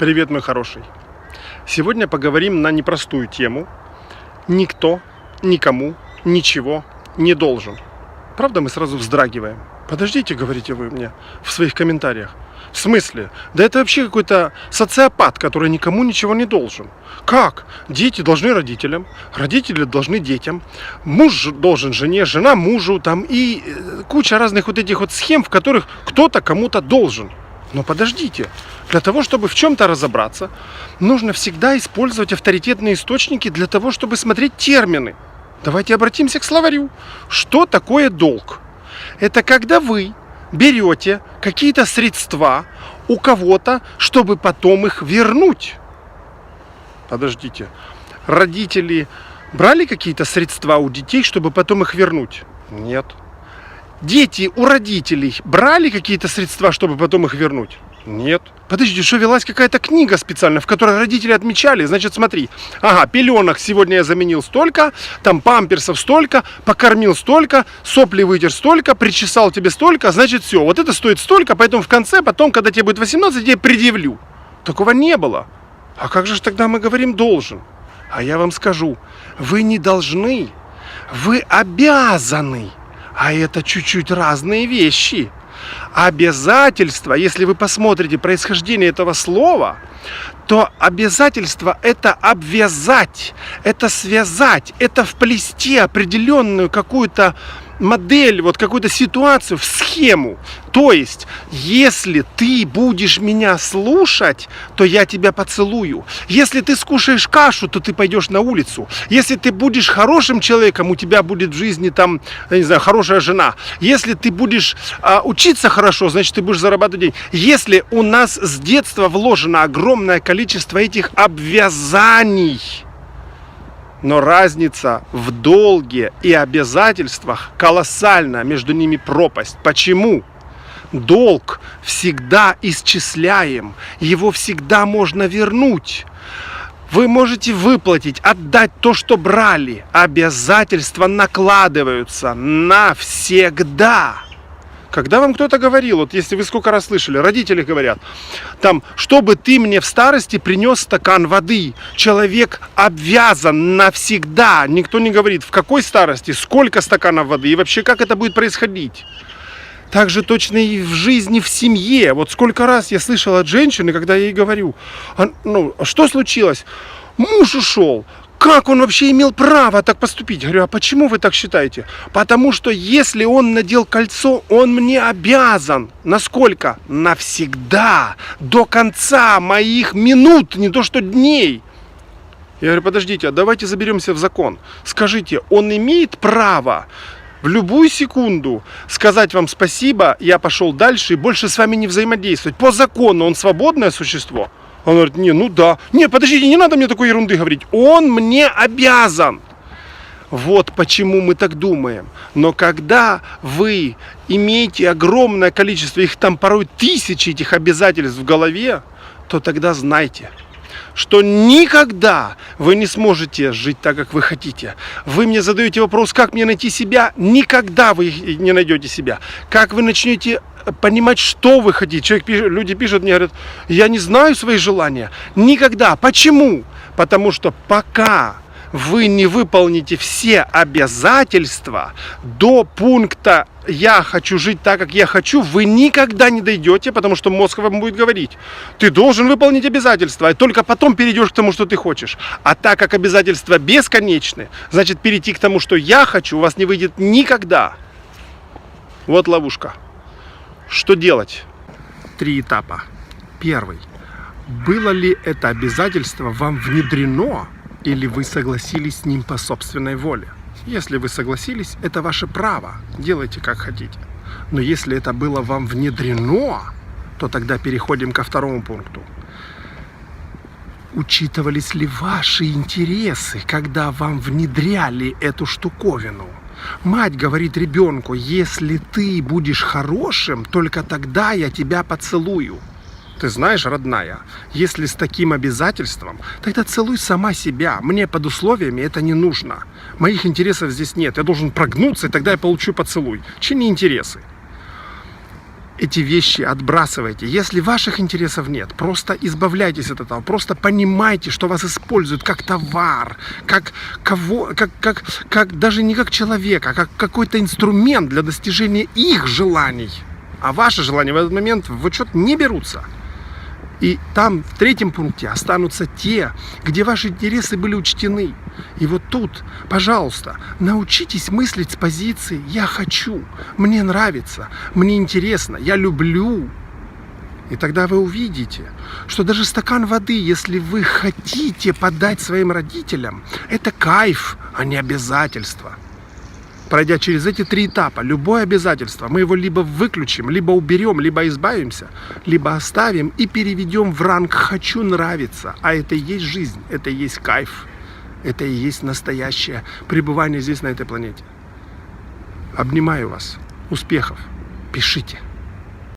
Привет, мой хороший. Сегодня поговорим на непростую тему. Никто, никому, ничего не должен. Правда, мы сразу вздрагиваем. Подождите, говорите вы мне в своих комментариях. В смысле? Да это вообще какой-то социопат, который никому ничего не должен. Как? Дети должны родителям, родители должны детям, муж должен жене, жена мужу, там и куча разных вот этих вот схем, в которых кто-то кому-то должен. Но подождите, для того, чтобы в чем-то разобраться, нужно всегда использовать авторитетные источники для того, чтобы смотреть термины. Давайте обратимся к словарю. Что такое долг? Это когда вы берете какие-то средства у кого-то, чтобы потом их вернуть. Подождите, родители брали какие-то средства у детей, чтобы потом их вернуть? Нет. Дети у родителей брали какие-то средства, чтобы потом их вернуть? Нет. Подождите, что велась какая-то книга специально, в которой родители отмечали? Значит, смотри, пеленок сегодня я заменил столько, там памперсов столько, покормил столько, сопли вытер столько, причесал тебе столько, значит, все, вот это стоит столько, поэтому в конце, потом, когда тебе будет 18, я тебе предъявлю. Такого не было. А как же тогда мы говорим должен? А я вам скажу, вы не должны, вы обязаны. А это чуть-чуть разные вещи. Обязательство, если вы посмотрите происхождение этого слова, то обязательство – это обвязать, это связать, это вплести определенную какую-то модель, вот какую-то ситуацию в схему. То есть, если ты будешь меня слушать, то я тебя поцелую. Если ты скушаешь кашу, то ты пойдешь на улицу. Если ты будешь хорошим человеком, у тебя будет в жизни там, я не знаю, хорошая жена. Если ты будешь учиться хорошо, значит, ты будешь зарабатывать деньги. Если у нас с детства вложено огромное количество этих обвязаний, но разница в долге и обязательствах колоссальна, между ними пропасть. Почему? Долг всегда исчисляем, его всегда можно вернуть. Вы можете выплатить, отдать то, что брали. Обязательства накладываются навсегда. Когда вам кто-то говорил, вот если вы сколько раз слышали, родители говорят, там, чтобы ты мне в старости принес стакан воды. Человек обвязан навсегда. Никто не говорит, в какой старости, сколько стаканов воды и вообще как это будет происходить. Так же точно и в жизни, в семье. Вот сколько раз я слышал от женщины, когда я ей говорю, что случилось? Муж ушел. Как он вообще имел право так поступить? Я говорю, а почему вы так считаете? Потому что если он надел кольцо, он мне обязан. Насколько? Навсегда. До конца моих минут, не то что дней. Я говорю, подождите, а давайте заберемся в закон. Скажите, он имеет право в любую секунду сказать вам спасибо, я пошел дальше и больше с вами не взаимодействовать? По закону он свободное существо? Он говорит, да. Нет, подождите, не надо мне такой ерунды говорить. Он мне обязан. Вот почему мы так думаем. Но когда вы имеете огромное количество, их там порой тысячи этих обязательств в голове, то тогда знайте, что никогда вы не сможете жить так, как вы хотите. Вы мне задаете вопрос, как мне найти себя? Никогда вы не найдете себя. Как вы начнете понимать, что вы хотите? Люди пишут мне, говорят, я не знаю свои желания. Никогда. Почему? Потому что пока вы не выполните все обязательства до пункта «я хочу жить так, как я хочу», вы никогда не дойдете, потому что мозг вам будет говорить, ты должен выполнить обязательства, и только потом перейдешь к тому, что ты хочешь. А так как обязательства бесконечны, значит, перейти к тому, что я хочу, у вас не выйдет никогда. Вот ловушка. Что делать? 3 этапа. Первый. Было ли это обязательство вам внедрено, или вы согласились с ним по собственной воле? Если вы согласились, это ваше право. Делайте как хотите. Но если это было вам внедрено, то тогда переходим ко второму пункту. Учитывались ли ваши интересы, когда вам внедряли эту штуковину? Мать говорит ребенку, если ты будешь хорошим, только тогда я тебя поцелую. Ты знаешь, родная, если с таким обязательством, тогда целуй сама себя. Мне под условиями это не нужно. Моих интересов здесь нет. Я должен прогнуться, и тогда я получу поцелуй. Чьи интересы? эти вещи отбрасывайте. Если ваших интересов нет, просто избавляйтесь от этого. Просто понимайте, что вас используют как товар, как даже не как человека, а как какой-то инструмент для достижения их желаний. А ваши желания в этот момент в учет не берутся. И там в третьем пункте останутся те, где ваши интересы были учтены. И вот тут, пожалуйста, научитесь мыслить с позиции «я хочу», «мне нравится», «мне интересно», «я люблю». И тогда вы увидите, что даже стакан воды, если вы хотите подать своим родителям, это кайф, а не обязательство. Пройдя через эти 3 этапа, любое обязательство, мы его либо выключим, либо уберем, либо избавимся, либо оставим и переведем в ранг «хочу нравиться». А это и есть жизнь, это и есть кайф, это и есть настоящее пребывание здесь, на этой планете. Обнимаю вас. Успехов. Пишите.